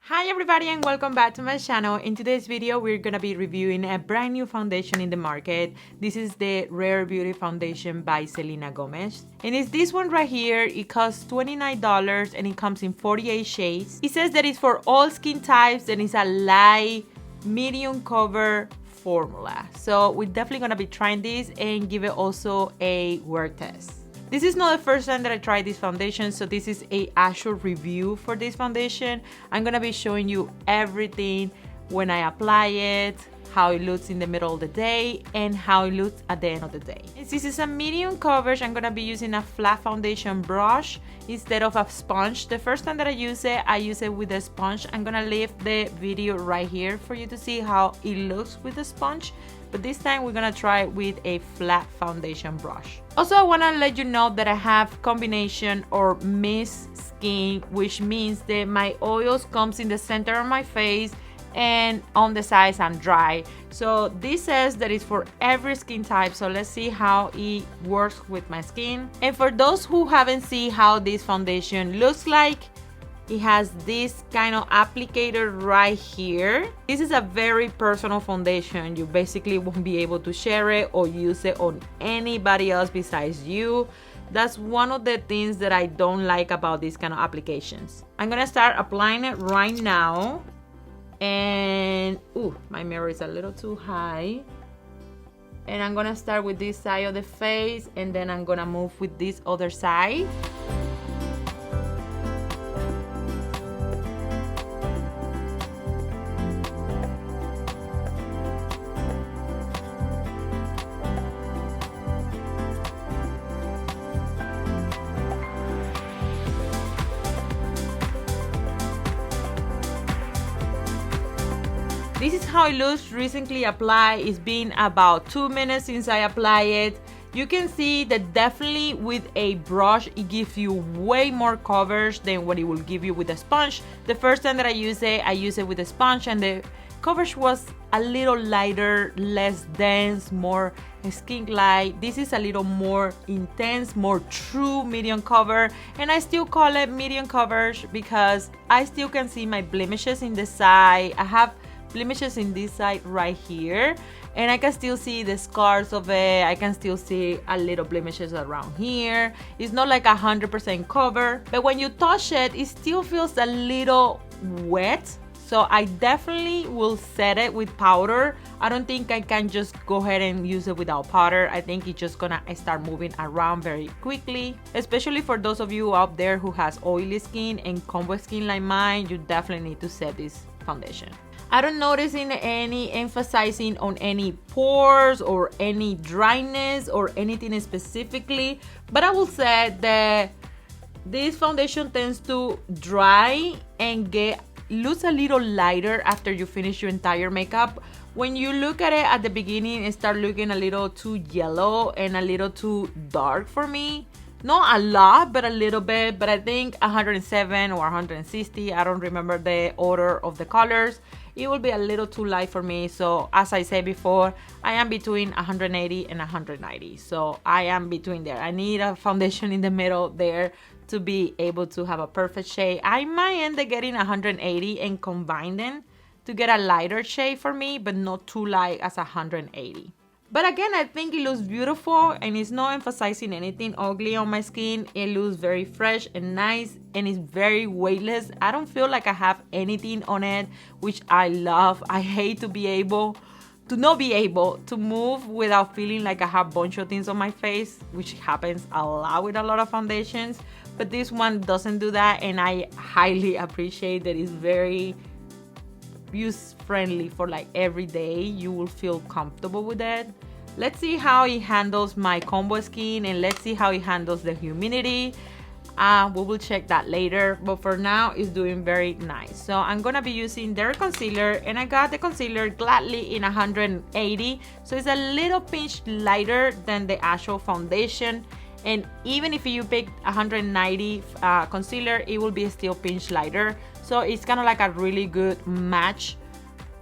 Hi everybody and welcome back to my channel. In today's video we're gonna be reviewing a brand new foundation in the market. This is the Rare Beauty foundation by Selena Gomez, and it's this one right here. It costs $29 and it comes in 48 shades. It says that it's for all skin types and it's a light medium cover formula, so we're definitely gonna be trying this and give it also a wear test. This is not the first time that I tried this foundation, so this is a actual review for this foundation. I'm gonna be showing you everything when I apply it, how it looks in the middle of the day, and how it looks at the end of the day. Since this is a medium coverage, I'm gonna be using a flat foundation brush instead of a sponge. The first time that I use it with a sponge. I'm gonna leave the video right here for you to see how it looks with the sponge. But this time we're gonna try with a flat foundation brush. Also, I wanna let you know that I have combination or mixed skin, which means that my oils comes in the center of my face and on the sides I'm dry. So this says that it's for every skin type, so let's see how it works with my skin. And for those who haven't seen how this foundation looks like, it has this kind of applicator right here. This is a very personal foundation. You basically won't be able to share it or use it on anybody else besides you. That's one of the things that I don't like about these kind of applications. I'm gonna start applying it right now. And ooh, my mirror is a little too high. And I'm gonna start with this side of the face, and then I'm gonna move with this other side. This is how it looks recently applied. It's been about 2 minutes since I apply it. You can see that definitely with a brush, it gives you way more coverage than what it will give you with a sponge. The first time that I used it with a sponge, and the coverage was a little lighter, less dense, more skin light. This is a little more intense, more true medium cover, and I still call it medium coverage because I still can see my blemishes in the side. I have blemishes in this side right here, and I can still see the scars of it. I can still see a little blemishes around here. It's not like 100% cover, but when you touch it, it still feels a little wet. So I definitely will set it with powder. I don't think I can just go ahead and use it without powder. I think it's just gonna start moving around very quickly, especially for those of you out there who has oily skin and combo skin like mine. You definitely need to set this foundation. I don't notice any emphasizing on any pores or any dryness or anything specifically, but I will say that this foundation tends to dry and looks a little lighter after you finish your entire makeup. When you look at it at the beginning, it starts looking a little too yellow and a little too dark for me. Not a lot, but a little bit. But I think 107 or 160, I don't remember the order of the colors. It will be a little too light for me. So as I said before, I am between 180 and 190. So I am between there. I need a foundation in the middle there to be able to have a perfect shade. I might end up getting 180 and combine them to get a lighter shade for me, but not too light as 180. But again, I think it looks beautiful and it's not emphasizing anything ugly on my skin. It looks very fresh and nice, and it's very weightless. I don't feel like I have anything on it, which I love. I hate to not be able to move without feeling like I have a bunch of things on my face, which happens a lot with a lot of foundations. But this one doesn't do that, and I highly appreciate that it's very use friendly for like every day. You will feel comfortable with it. Let's see how it handles my combo skin, and let's see how it handles the humidity. We will check that later, but for now it's doing very nice. So I'm gonna be using their concealer, and I got the concealer gladly in 180, so it's a little pinch lighter than the actual foundation. And even if you pick 190 concealer, it will be still pinch lighter. So it's kind of like a really good match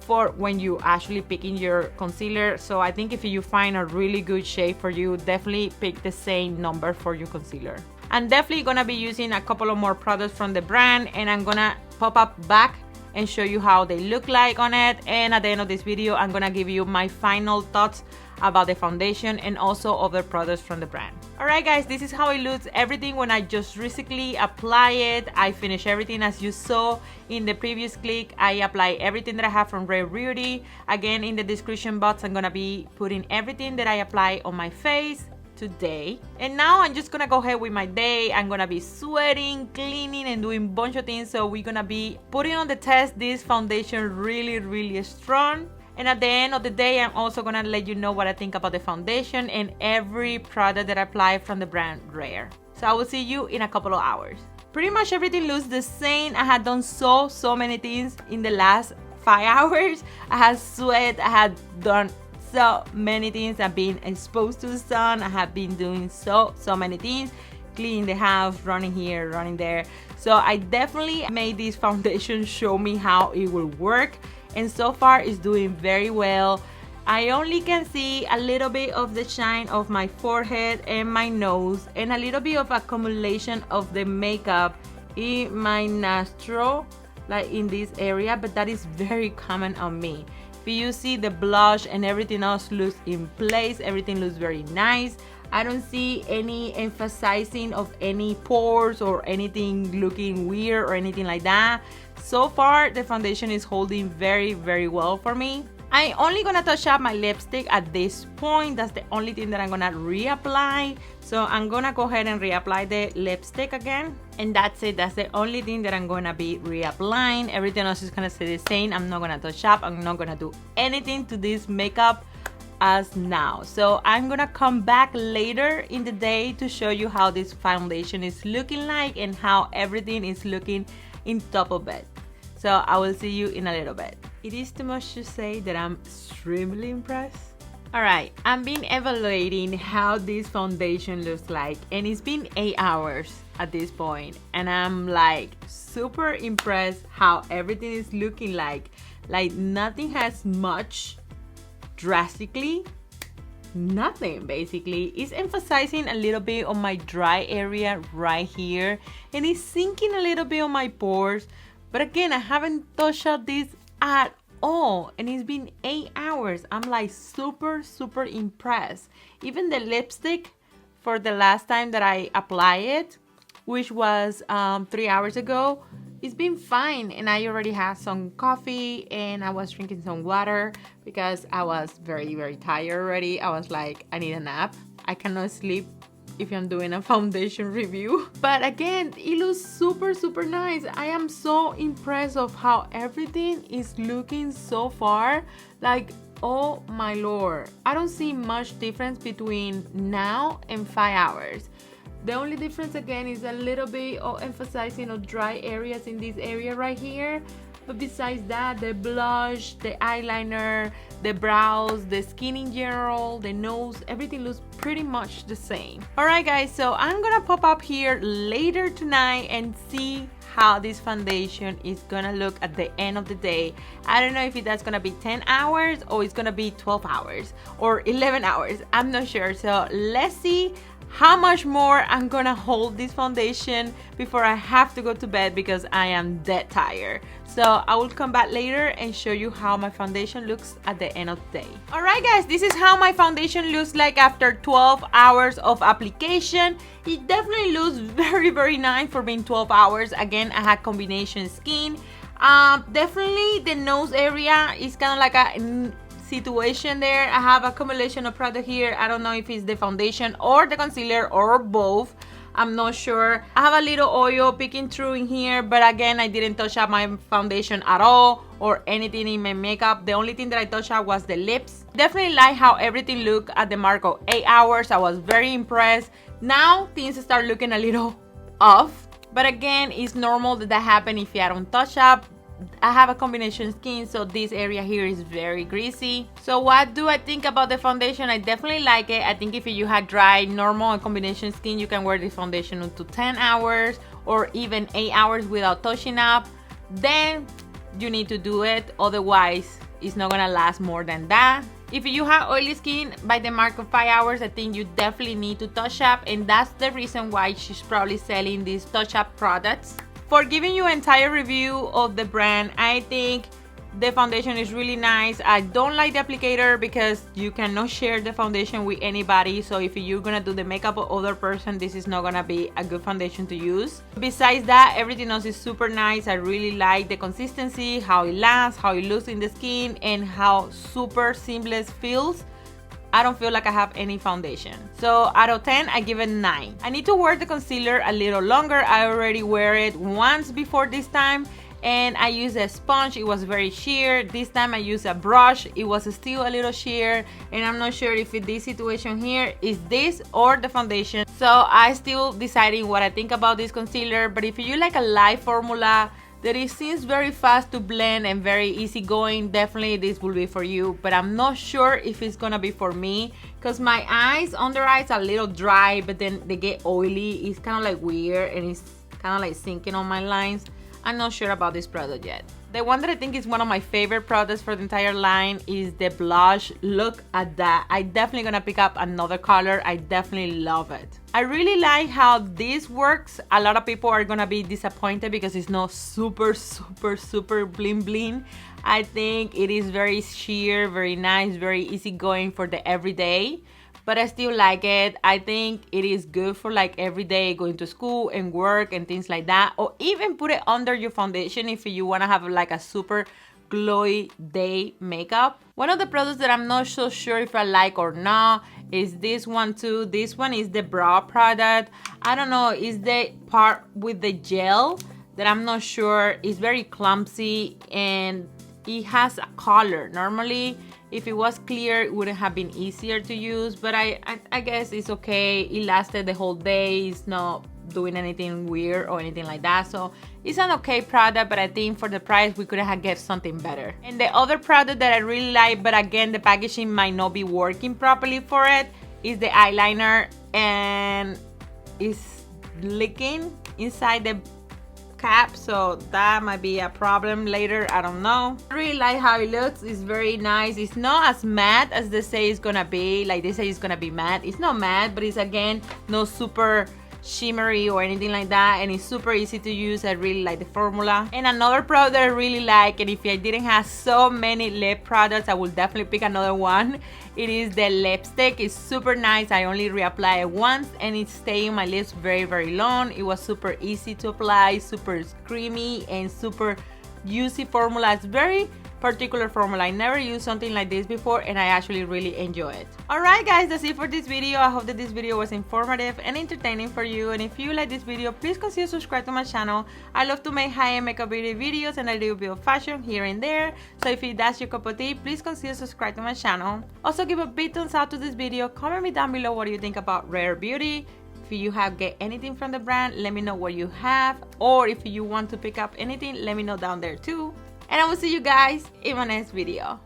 for when you actually picking your concealer. So I think if you find a really good shade for you, definitely pick the same number for your concealer. I'm definitely gonna be using a couple of more products from the brand, and I'm gonna pop up back and show you how they look like on it. And at the end of this video, I'm gonna give you my final thoughts about the foundation and also other products from the brand. Alright guys, this is how it looks, everything when I just recently apply it. I finish everything as you saw in the previous clip. I apply everything that I have from Rare Beauty. Again, in the description box, I'm gonna be putting everything that I apply on my face today. And now I'm just gonna go ahead with my day. I'm gonna be sweating, cleaning, and doing a bunch of things. So we're gonna be putting on the test this foundation really strong. And at the end of the day, I'm also gonna let you know what I think about the foundation and every product that I apply from the brand Rare. So I will see you in a couple of hours. Pretty much everything looks the same. I had done so many things in the last 5 hours. I had sweat, I had done so many things. I've been exposed to the sun. I have been doing so many things, cleaning the house, running here, running there. So I definitely made this foundation show me how it will work, and so far it's doing very well. I only can see a little bit of the shine of my forehead and my nose, and a little bit of accumulation of the makeup in my nostril, like in this area, but that is very common on me. If you see, the blush and everything else looks in place, everything looks very nice. I don't see any emphasizing of any pores or anything looking weird or anything like that. So far the foundation is holding very well for me. I'm only gonna touch up my lipstick at this point. That's the only thing that I'm gonna reapply. So I'm gonna go ahead and reapply the lipstick again, and that's it. That's the only thing that I'm gonna be reapplying. Everything else is gonna stay the same. I'm not gonna touch up. I'm not gonna do anything to this makeup as now. So I'm gonna come back later in the day to show you how this foundation is looking like and how everything is looking in top of it. So I will see you in a little bit. It is too much to say that I'm extremely impressed. Alright, I've been evaluating how this foundation looks like, and it's been 8 hours at this point, and I'm like super impressed how everything is looking like. Like nothing has much drastically, nothing basically. It's emphasizing a little bit on my dry area right here, and it's sinking a little bit on my pores. But again, I haven't touched up this at all, and it's been 8 hours. I'm like super impressed. Even the lipstick, for the last time that I apply it, which was 3 hours ago, it's been fine. And I already had some coffee and I was drinking some water because I was very tired already. I was like, I need a nap. I cannot sleep if I'm doing a foundation review. But again, it looks super nice. I am so impressed of how everything is looking so far. Like, oh my lord, I don't see much difference between now and 5 hours. The only difference again is a little bit of emphasizing on dry areas in this area right here. But besides that, the blush, the eyeliner, the brows, the skin in general, the nose, everything looks pretty much the same. Alright guys, so I'm gonna pop up here later tonight and see how this foundation is gonna look at the end of the day. I don't know if that's gonna be 10 hours or it's gonna be 12 hours or 11 hours. I'm not sure. So let's see how much more I'm gonna hold this foundation before I have to go to bed because I am dead tired. So I will come back later and show you how my foundation looks at the end of the day. Alright guys, this is how my foundation looks like after 12 hours of application. It definitely looks very nice for being 12 hours. Again, I had combination skin. Definitely the nose area is kind of like a situation there. I have accumulation of product here. I don't know if it's the foundation or the concealer or both. I'm not sure. I have a little oil peeking through in here, but again, I didn't touch up my foundation at all or anything in my makeup. The only thing that I touched up was the lips. Definitely like how everything looked at the mark of 8 hours. I was very impressed. Now things start looking a little off, but again, it's normal that happens if I don't touch up. I have a combination skin, so this area here is very greasy. So what do I think about the foundation? I definitely like it. I think if you had dry, normal, and combination skin, you can wear this foundation up to 10 hours or even 8 hours without touching up. Then you need to do it, otherwise it's not gonna last more than that. If you have oily skin by the mark of 5 hours, I think you definitely need to touch up, and that's the reason why she's probably selling these touch up products. For giving you an entire review of the brand, I think the foundation is really nice. I don't like the applicator because you cannot share the foundation with anybody. So if you're gonna do the makeup of other person, this is not gonna be a good foundation to use. Besides that, everything else is super nice. I really like the consistency, how it lasts, how it looks in the skin, and how super seamless feels. I don't feel like I have any foundation. So out of 10, I give it 9. I need to wear the concealer a little longer. I already wear it once before this time, and I used a sponge. It was very sheer. This time I used a brush. It was still a little sheer, and I'm not sure if this situation here is this or the foundation. So I still deciding what I think about this concealer. But if you like a light formula that it seems very fast to blend and very easygoing, definitely this will be for you. But I'm not sure if it's gonna be for me because my eyes, under eyes, are a little dry, but then they get oily. It's kind of like weird, and it's kind of like sinking on my lines. I'm not sure about this product yet. The one that I think is one of my favorite products for the entire line is the blush. Look at that. I definitely gonna pick up another color. I definitely love it. I really like how this works. A lot of people are gonna be disappointed because it's not super bling bling. I think it is very sheer, very nice, very easygoing for the everyday. But I still like it. I think it is good for like every day going to school and work and things like that, or even put it under your foundation if you want to have like a super glowy day makeup. One of the products that I'm not so sure if I like or not is this one too. This one is the brow product. I don't know, is the part with the gel that I'm not sure. It's very clumsy and it has a color. Normally if it was clear, it wouldn't have been easier to use, but I guess it's okay. It lasted the whole day. It's not doing anything weird or anything like that. So it's an okay product, but I think for the price, we could have get something better. And the other product that I really like, but again, the packaging might not be working properly for it, is the eyeliner, and it's leaking inside the cap, so that might be a problem later. I don't know. I really like how it looks. It's very nice. It's not as matte as they say it's gonna be. Like they say it's gonna be matte. It's not matte, but it's again not super shimmery or anything like that, and it's super easy to use. I really like the formula. And another product that I really like, and if I didn't have so many lip products, I will definitely pick another one. It is the lipstick. It's super nice. I only reapply it once, and it stays in my lips very long. It was super easy to apply, super creamy, and super juicy formula. It's very particular formula. I never used something like this before, and I actually really enjoy it. Alright guys, that's it for this video. I hope that this video was informative and entertaining for you, and if you like this video, please consider subscribe to my channel. I love to make high-end makeup beauty videos, and I do a bit of fashion here and there, so if that's your cup of tea, please consider subscribe to my channel. Also give a big thumbs up to this video. Comment me down below what you think about Rare Beauty. If you have get anything from the brand, let me know what you have, or if you want to pick up anything, let me know down there too. And I will see you guys in my next video.